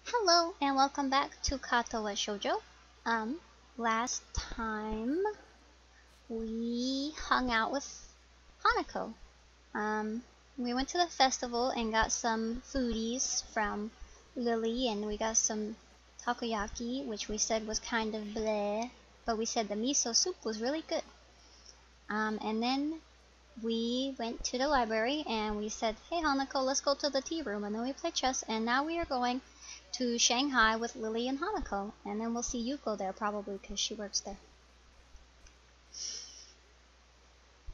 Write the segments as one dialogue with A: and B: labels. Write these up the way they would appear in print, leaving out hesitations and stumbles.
A: Hello and welcome back to Katawa Shoujo. Last time we hung out with Hanako. We went to the festival and got some foodies from Lily, and we got some takoyaki, which we said was kind of bleh, but we said the miso soup was really good. And then we went to the library and we said, hey Hanako, let's go to the tea room, and then we played chess, and now we are going to Shanghai with Lily and Hanako, and then we'll see Yuko there probably because she works there.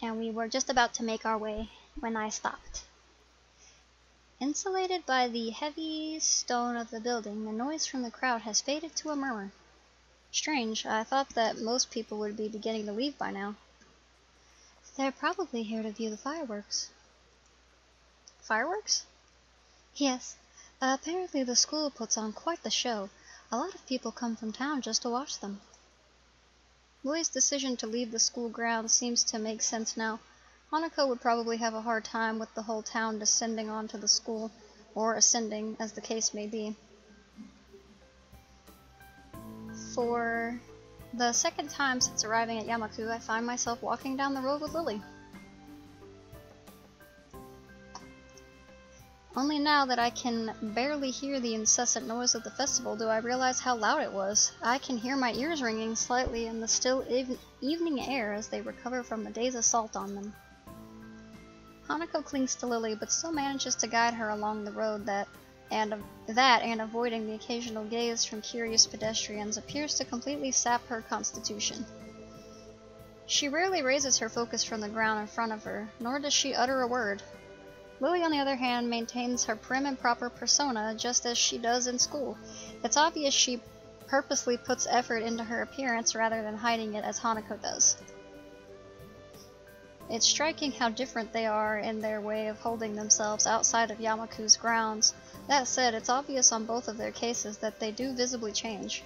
A: And we were just about to make our way when I stopped. Insulated by the heavy stone of the building, the noise from the crowd has faded to a murmur. Strange, I thought that most people would be beginning to leave by now. They're probably here to view the fireworks. Fireworks? Yes. Apparently the school puts on quite the show. A lot of people come from town just to watch them. Lily's decision to leave the school grounds seems to make sense now. Hanako would probably have a hard time with the whole town descending onto the school, or ascending, as the case may be. For the second time since arriving at Yamaku, I find myself walking down the road with Lily. Only now that I can barely hear the incessant noise of the festival do I realize how loud it was. I can hear my ears ringing slightly in the still evening air as they recover from the day's assault on them. Hanako clings to Lily, but still manages to guide her along the road and avoiding the occasional gaze from curious pedestrians appears to completely sap her constitution. She rarely raises her focus from the ground in front of her, nor does she utter a word. Lily, on the other hand, maintains her prim and proper persona just as she does in school. It's obvious she purposely puts effort into her appearance rather than hiding it as Hanako does. It's striking how different they are in their way of holding themselves outside of Yamaku's grounds. That said, it's obvious on both of their cases that they do visibly change.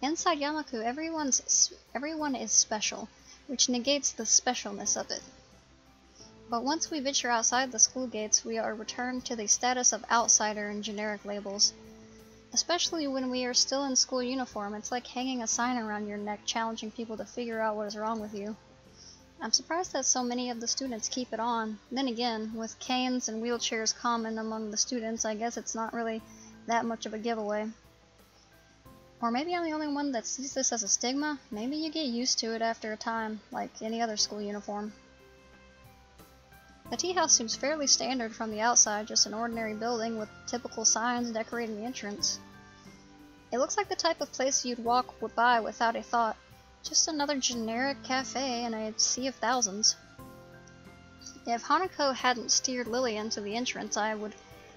A: Inside Yamaku, everyone is special, which negates the specialness of it. But once we venture outside the school gates, we are returned to the status of outsider in generic labels. Especially when we are still in school uniform, it's like hanging a sign around your neck challenging people to figure out what is wrong with you. I'm surprised that so many of the students keep it on. Then again, with canes and wheelchairs common among the students, I guess it's not really that much of a giveaway. Or maybe I'm the only one that sees this as a stigma. Maybe you get used to it after a time, like any other school uniform. The tea house seems fairly standard from the outside, just an ordinary building with typical signs decorating the entrance. It looks like the type of place you'd walk by without a thought. Just another generic cafe in a sea of thousands. If Hanako hadn't steered Lily into the entrance, I would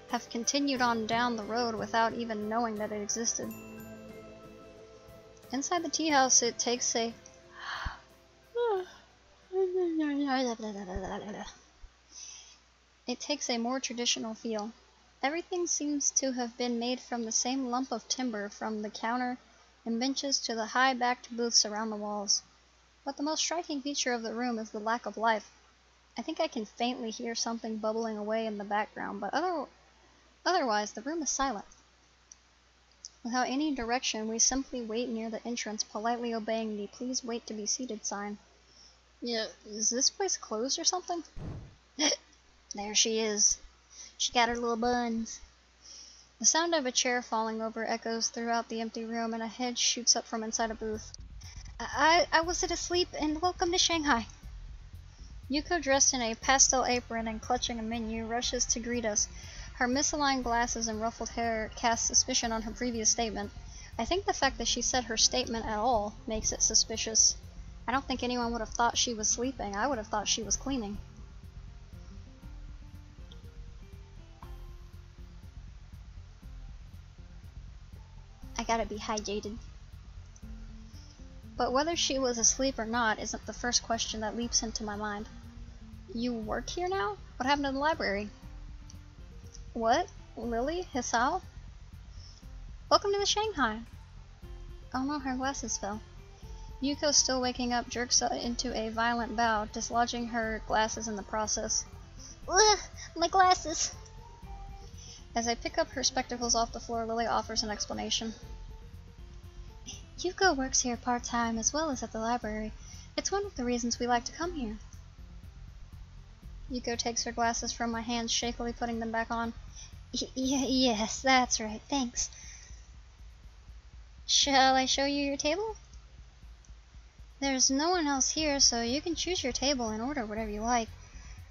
A: have continued on down the road without even knowing that it existed. Inside the tea house, it takes a more traditional feel. Everything seems to have been made from the same lump of timber, from the counter and benches to the high-backed booths around the walls. But the most striking feature of the room is the lack of life. I think I can faintly hear something bubbling away in the background, but otherwise the room is silent. Without any direction, we simply wait near the entrance, politely obeying the "please wait to be seated" sign. Yeah, is this place closed or something? There she is. She got her little buns. The sound of a chair falling over echoes throughout the empty room, and a head shoots up from inside a booth. I wasn't asleep, and welcome to Shanghai. Yuko, dressed in a pastel apron and clutching a menu, rushes to greet us. Her misaligned glasses and ruffled hair cast suspicion on her previous statement. I think the fact that she said her statement at all makes it suspicious. I don't think anyone would have thought she was sleeping. I would have thought she was cleaning. I gotta be hydrated. But whether she was asleep or not isn't the first question that leaps into my mind. You work here now? What happened to the library? What? Lily? Hisao? Welcome to the Shanghai. Oh no, her glasses fell. Yuko, still waking up, jerks into a violent bow, dislodging her glasses in the process. Ugh, my glasses! As I pick up her spectacles off the floor, Lily offers an explanation. Yuko works here part-time as well as at the library. It's one of the reasons we like to come here. Yuko takes her glasses from my hands, shakily putting them back on. Yes, that's right, thanks. Shall I show you your table? There's no one else here, so you can choose your table and order whatever you like.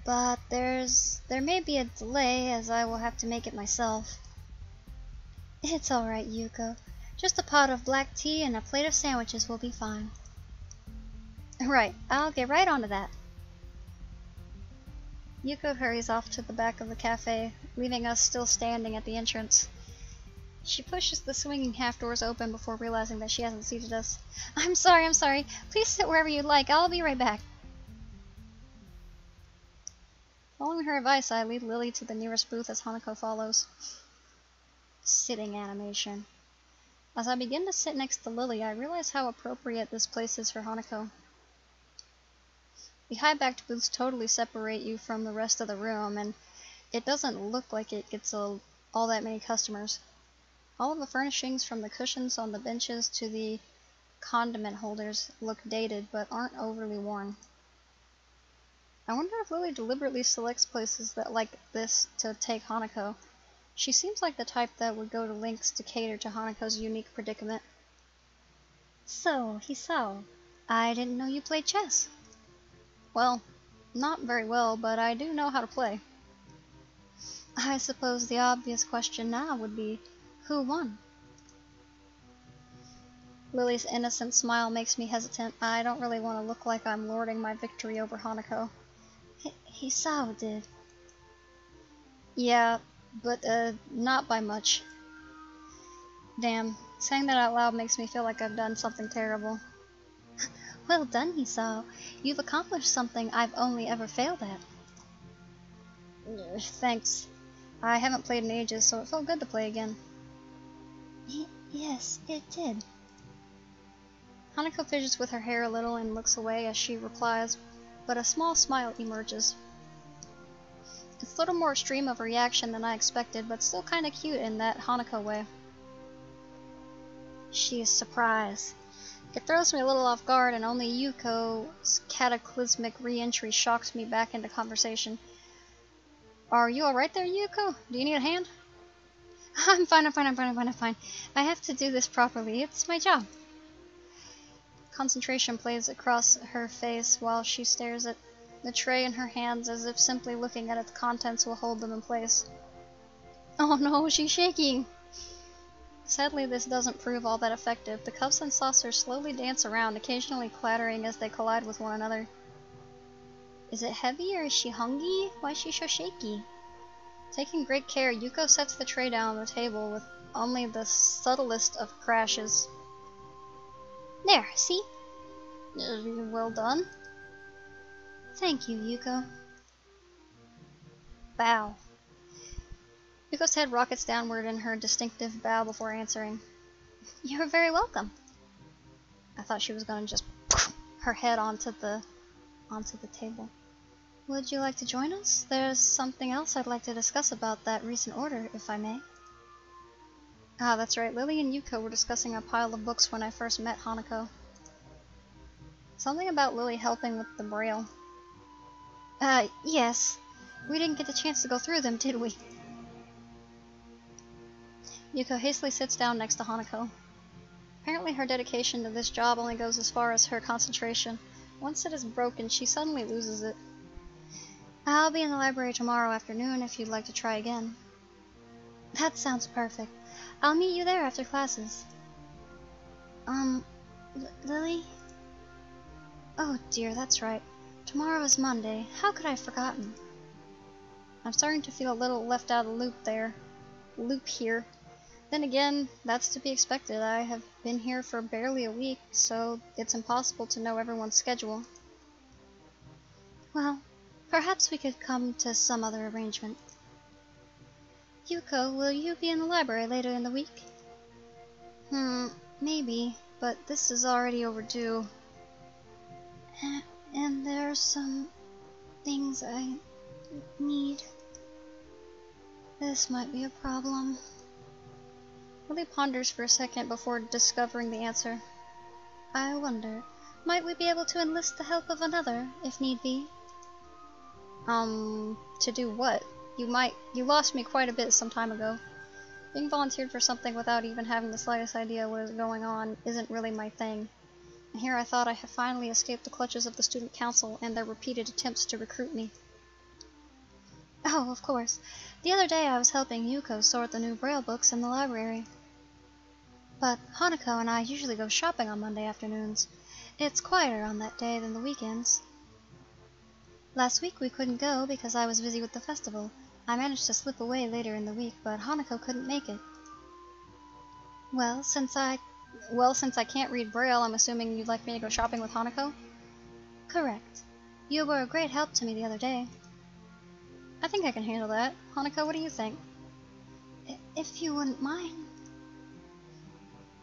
A: But there may be a delay, as I will have to make it myself. It's alright, Yuko. Just a pot of black tea and a plate of sandwiches will be fine. Right, I'll get right onto that. Yuko hurries off to the back of the cafe, leaving us still standing at the entrance. She pushes the swinging half doors open before realizing that she hasn't seated us. I'm sorry. Please sit wherever you'd like. I'll be right back. Following her advice, I lead Lily to the nearest booth as Hanako follows. Sitting animation. As I begin to sit next to Lily, I realize how appropriate this place is for Hanako. The high-backed booths totally separate you from the rest of the room, and it doesn't look like it gets all that many customers. All of the furnishings, from the cushions on the benches to the condiment holders, look dated but aren't overly worn. I wonder if Lily deliberately selects places that like this to take Hanako. She seems like the type that would go to lengths to cater to Hanako's unique predicament. So, Hisao, I didn't know you played chess. Well, not very well, but I do know how to play. I suppose the obvious question now would be, who won? Lily's innocent smile makes me hesitant. I don't really want to look like I'm lording my victory over Hanako. Hisao did. Yeah, but not by much. Damn, saying that out loud makes me feel like I've done something terrible. Well done, Hisao. You've accomplished something I've only ever failed at. Thanks. I haven't played in ages, so it felt good to play again. Yes, it did. Hanako fidgets with her hair a little and looks away as she replies, but a small smile emerges. It's a little more extreme of a reaction than I expected, but still kinda cute in that Hanako way. She is surprised. It throws me a little off guard, and only Yuko's cataclysmic re-entry shocks me back into conversation. Are you alright there, Yuko? Do you need a hand? I'm fine. I have to do this properly. It's my job. Concentration plays across her face while she stares at the tray in her hands as if simply looking at its contents will hold them in place. Oh no, she's shaking! Sadly, this doesn't prove all that effective. The cups and saucers slowly dance around, occasionally clattering as they collide with one another. Is it heavy or is she hungry? Why is she so shaky? Taking great care, Yuko sets the tray down on the table with only the subtlest of crashes. There, see? Well done. Thank you, Yuko. Bow. Yuko's head rockets downward in her distinctive bow before answering. You're very welcome. I thought she was going to just her head onto the table. Would you like to join us? There's something else I'd like to discuss about that recent order, if I may. Ah, that's right. Lily and Yuko were discussing a pile of books when I first met Hanako. Something about Lily helping with the braille. Yes. We didn't get the chance to go through them, did we? Yuko hastily sits down next to Hanako. Apparently her dedication to this job only goes as far as her concentration. Once it is broken, she suddenly loses it. I'll be in the library tomorrow afternoon if you'd like to try again. That sounds perfect. I'll meet you there after classes. Lily? Oh dear, that's right. Tomorrow is Monday. How could I have forgotten? I'm starting to feel a little left out of the loop here. Then again, that's to be expected. I have been here for barely a week, so it's impossible to know everyone's schedule. Well, perhaps we could come to some other arrangement. Yuko, will you be in the library later in the week? Maybe, but this is already overdue. And there are some things I Need. This might be a problem. Lily ponders for a second before discovering the answer. I wonder, might we be able to enlist the help of another, if need be? To do what? You lost me quite a bit some time ago. Being volunteered for something without even having the slightest idea what is going on isn't really my thing. And here I thought I had finally escaped the clutches of the student council and their repeated attempts to recruit me. Oh, of course. The other day I was helping Yuko sort the new Braille books in the library. But Hanako and I usually go shopping on Monday afternoons. It's quieter on that day than the weekends. Last week we couldn't go because I was busy with the festival. I managed to slip away later in the week, but Hanako couldn't make it. Well, since I can't read Braille, I'm assuming you'd like me to go shopping with Hanako? Correct. You were a great help to me the other day. I think I can handle that. Hanako, what do you think? If you wouldn't mind.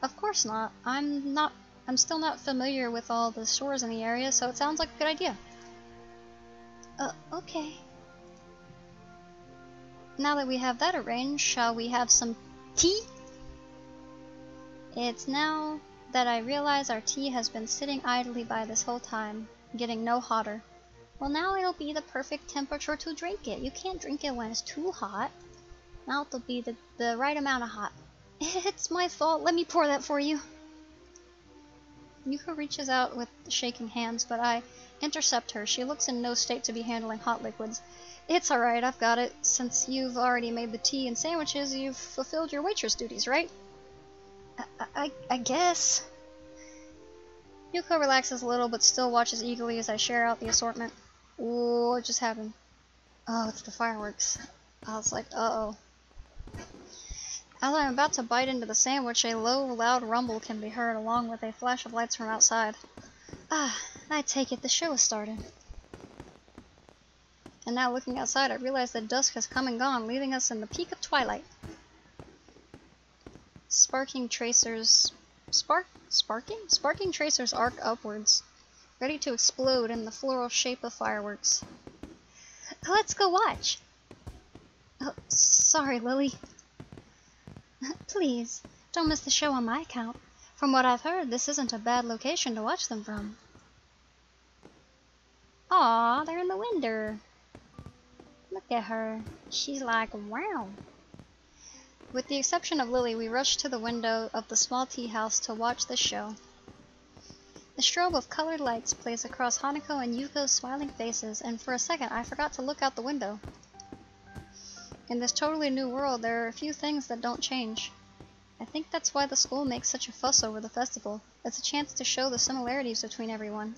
A: Of course not. I'm still not familiar with all the stores in the area, so it sounds like a good idea. Okay. Now that we have that arranged, shall we have some tea? It's now that I realize our tea has been sitting idly by this whole time, getting no hotter. Well, now it'll be the perfect temperature to drink it. You can't drink it when it's too hot. Now it'll be the right amount of hot. It's my fault. Let me pour that for you. Yuko reaches out with shaking hands, but I intercept her. She looks in no state to be handling hot liquids. It's alright, I've got it. Since you've already made the tea and sandwiches, you've fulfilled your waitress duties, right? I guess. Yuko relaxes a little, but still watches eagerly as I share out the assortment. Ooh, what just happened? Oh, it's the fireworks. I was like, uh-oh. As I'm about to bite into the sandwich, a low, loud rumble can be heard along with a flash of lights from outside. Ah, I take it the show is starting. And now looking outside, I realize that dusk has come and gone, leaving us in the peak of twilight. Sparking tracers arc upwards, ready to explode in the floral shape of fireworks. Let's go watch! Oh, sorry, Lily. Please, don't miss the show on my account. From what I've heard, this isn't a bad location to watch them from. Aw, they're in the window. Look at her. She's like, wow. With the exception of Lily, we rushed to the window of the small tea house to watch the show. The strobe of colored lights plays across Hanako and Yuko's smiling faces, and for a second I forgot to look out the window. In this totally new world, there are a few things that don't change. I think that's why the school makes such a fuss over the festival. It's a chance to show the similarities between everyone.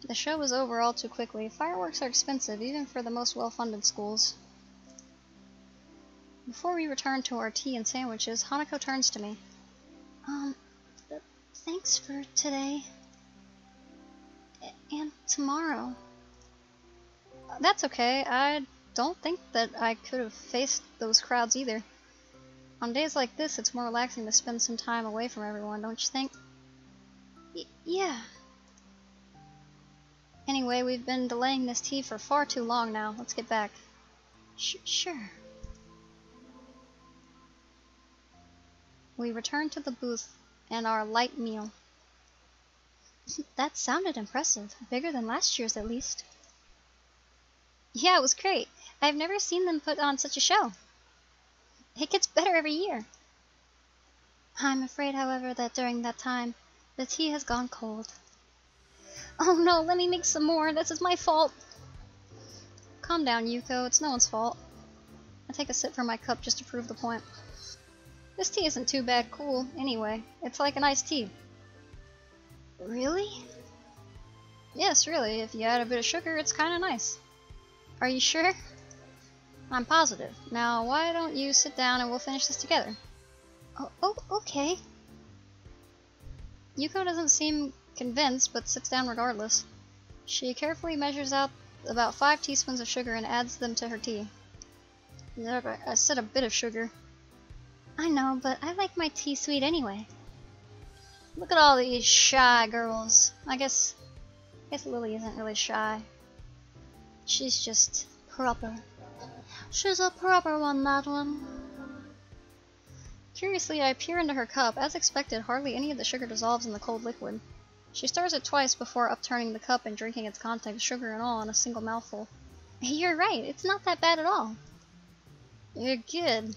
A: The show was over all too quickly. Fireworks are expensive, even for the most well-funded schools. Before we return to our tea and sandwiches, Hanako turns to me. Thanks for today. And tomorrow. That's okay. I don't think that I could have faced those crowds either. On days like this, it's more relaxing to spend some time away from everyone, don't you think? Yeah. Anyway, we've been delaying this tea for far too long now. Let's get back. Sure. We return to the booth and our light meal. That sounded impressive. Bigger than last year's, at least. Yeah, it was great. I've never seen them put on such a show. It gets better every year. I'm afraid, however, that during that time, the tea has gone cold. Oh no, let me make some more. This is my fault. Calm down, Yuko. It's no one's fault. I take a sip from my cup just to prove the point. This tea isn't too bad cool, anyway. It's like an iced tea. Really? Yes, really. If you add a bit of sugar, it's kinda nice. Are you sure? I'm positive. Now, why don't you sit down and we'll finish this together? Oh, okay. Yuko doesn't seem convinced, but sits down regardless. She carefully measures out about 5 teaspoons of sugar and adds them to her tea. I said a bit of sugar. I know, but I like my tea sweet anyway. Look at all these shy girls. I guess Lily isn't really shy. She's just proper. She's a proper one, that one. Curiously, I peer into her cup. As expected, hardly any of the sugar dissolves in the cold liquid. She stirs it twice before upturning the cup and drinking its contents, sugar and all, in a single mouthful. You're right, it's not that bad at all. You're good.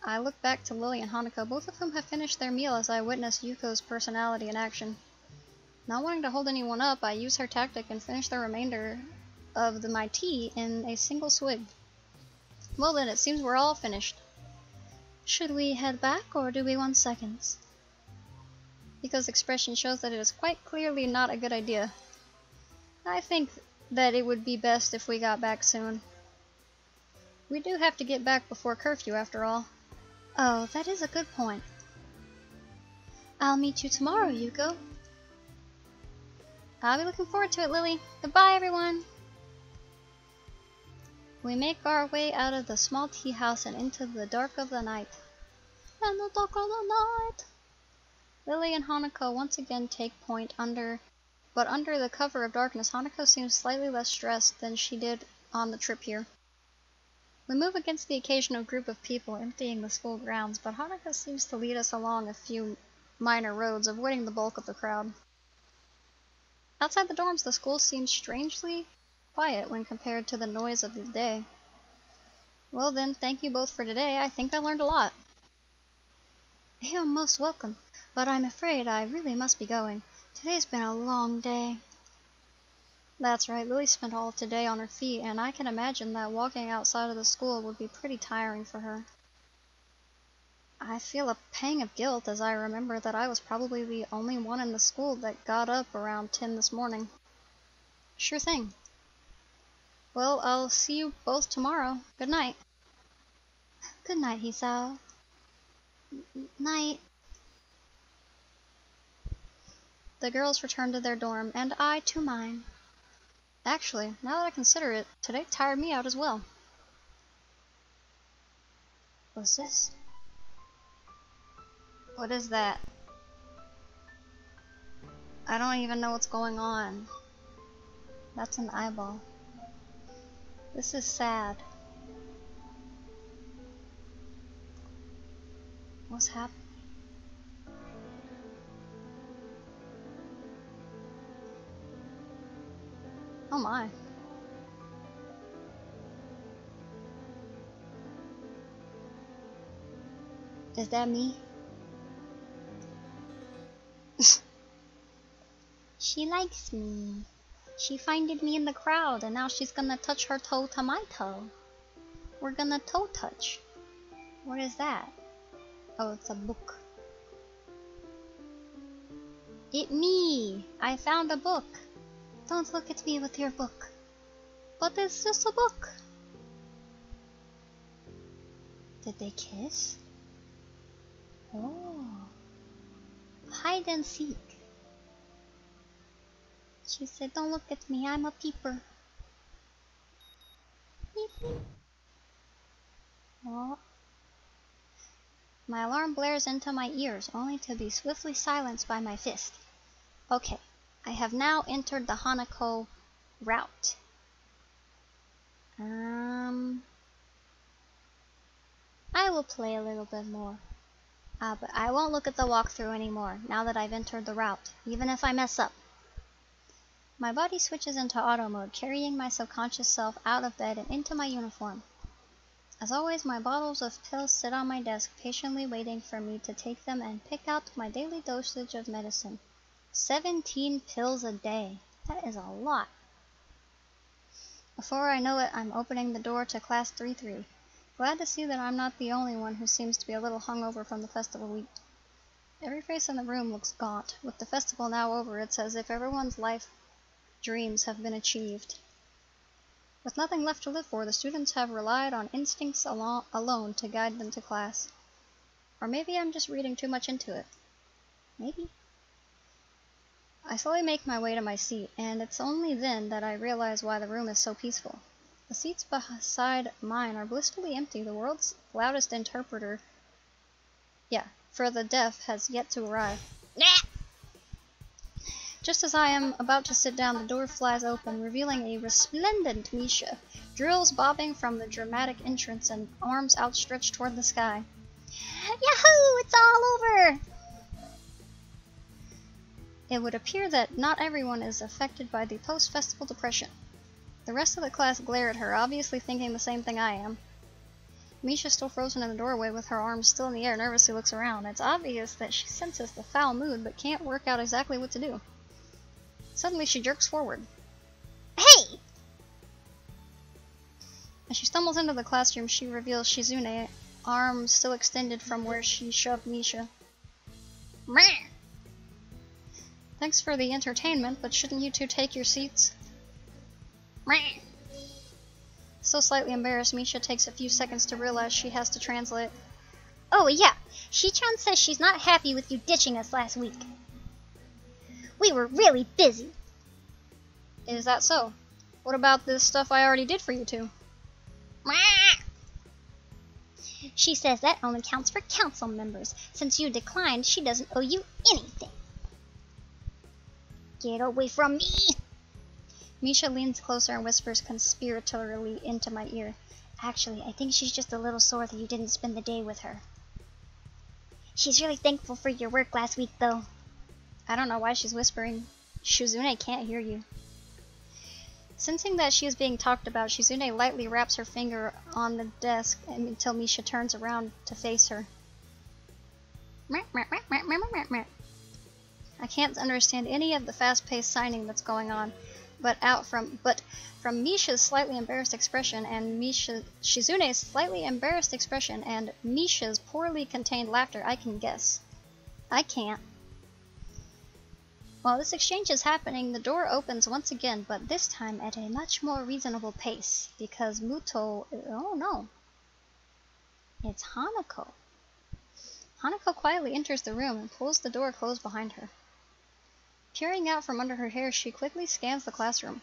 A: I look back to Lily and Hanako, both of whom have finished their meal as I witness Yuko's personality in action. Not wanting to hold anyone up, I use her tactic and finish the remainder of my tea in a single swig. Well then, it seems we're all finished. Should we head back, or do we want seconds? Yuko's expression shows that it is quite clearly not a good idea. I think that it would be best if we got back soon. We do have to get back before curfew, after all. Oh, that is a good point. I'll meet you tomorrow, Yuko. I'll be looking forward to it, Lily. Goodbye, everyone. We make our way out of the small tea house and into the dark of the night. And the dark of the night. Lily and Hanako once again take point but under the cover of darkness, Hanako seems slightly less stressed than she did on the trip here. We move against the occasional group of people emptying the school grounds, but Hanako seems to lead us along a few minor roads, avoiding the bulk of the crowd. Outside the dorms, the school seems strangely quiet when compared to the noise of the day. Well then, thank you both for today. I think I learned a lot. You're most welcome, but I'm afraid I really must be going. Today's been a long day. That's right, Lily spent all of today on her feet, and I can imagine that walking outside of the school would be pretty tiring for her. I feel a pang of guilt as I remember that I was probably the only one in the school that got up around 10 this morning. Sure thing. Well, I'll see you both tomorrow. Good night. Good night, Hisao. Night. The girls returned to their dorm, and I to mine. Actually, now that I consider it, today tired me out as well. What's this? What is that? I don't even know what's going on. That's an eyeball. This is sad. What's happening? Oh my. Is that me? She likes me. She finded me in the crowd and now she's gonna touch her toe to my toe. We're gonna toe touch. What is that? Oh, it's a book. It me! I found a book. Don't look at me with your book. But it's just a book. Did they kiss? Oh. Hide and seek. She said, don't look at me, I'm a peeper. Beep, beep. Oh. My alarm blares into my ears, only to be swiftly silenced by my fist. Okay, I have now entered the Hanako route. I will play a little bit more. But I won't look at the walkthrough anymore, now that I've entered the route, even if I mess up. My body switches into auto mode, carrying my subconscious self out of bed and into my uniform. As always, my bottles of pills sit on my desk, patiently waiting for me to take them and pick out my daily dosage of medicine. 17 pills a day. That is a lot. Before I know it, I'm opening the door to Class 3-3. Glad to see that I'm not the only one who seems to be a little hungover from the festival week. Every face in the room looks gaunt. With the festival now over, it's as if everyone's life dreams have been achieved. With nothing left to live for, the students have relied on instincts alone to guide them to class. Or maybe I'm just reading too much into it. Maybe. I slowly make my way to my seat, and it's only then that I realize why the room is so peaceful. The seats beside mine are blissfully empty. The world's loudest interpreter, for the deaf, has yet to arrive. Just as I am about to sit down, the door flies open, revealing a resplendent Misha, drills bobbing from the dramatic entrance and arms outstretched toward the sky. Yahoo! It's all over! It would appear that not everyone is affected by the post-festival depression. The rest of the class glare at her, obviously thinking the same thing I am. Misha, still frozen in the doorway with her arms still in the air, nervously looks around. It's obvious that she senses the foul mood, but can't work out exactly what to do. Suddenly she jerks forward. Hey! As she stumbles into the classroom, she reveals Shizune, arms still extended from where she shoved Misha. Meh! Thanks for the entertainment, but shouldn't you two take your seats? Meh! Still slightly embarrassed, Misha takes a few seconds to realize she has to translate. Oh yeah, Shi-chan says she's not happy with you ditching us last week. We were really busy. Is that so? What about this stuff I already did for you two? She says that only counts for council members. Since you declined, she doesn't owe you anything. Get away from me! Misha leans closer and whispers conspiratorially into my ear. Actually, I think she's just a little sore that you didn't spend the day with her. She's really thankful for your work last week, though. I don't know why she's whispering. Shizune can't hear you. Sensing that she is being talked about, Shizune lightly wraps her finger on the desk until Misha turns around to face her. I can't understand any of the fast-paced signing that's going on, but from Misha's slightly embarrassed expression and Shizune's slightly embarrassed expression and Misha's poorly contained laughter, I can guess. I can't. While this exchange is happening, the door opens once again, but this time at a much more reasonable pace, because Muto... oh no. It's Hanako. Hanako quietly enters the room and pulls the door closed behind her. Peering out from under her hair, she quickly scans the classroom.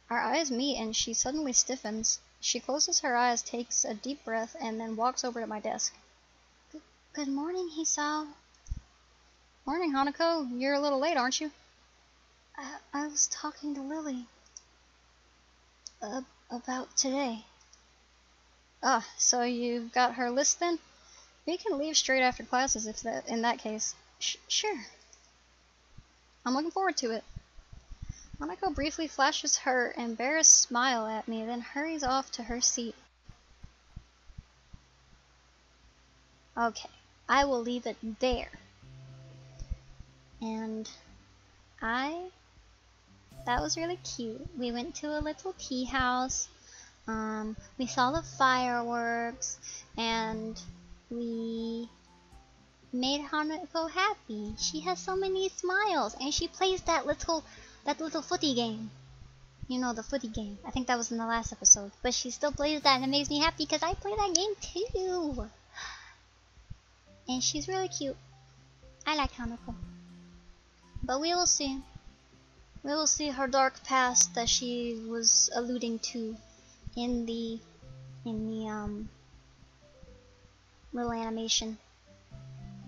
A: Our eyes meet and she suddenly stiffens. She closes her eyes, takes a deep breath, and then walks over to my desk. Good morning, Hisao. Morning, Hanako. You're a little late, aren't you? I was talking to Lily. About today. Ah, so you've got her list then? We can leave straight after classes in that case. Sure. I'm looking forward to it. Hanako briefly flashes her embarrassed smile at me, then hurries off to her seat. Okay, I will leave it there. And that was really cute. We went to a little tea house, we saw the fireworks, and we made Hanako happy. She has so many smiles, and she plays that little footy game. You know, the footy game. I think that was in the last episode. But she still plays that, and it makes me happy because I play that game too. And she's really cute. I like Hanako. But we will see. We will see her dark past that she was alluding to in the little animation.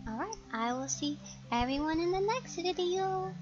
A: Alright, I will see everyone in the next video.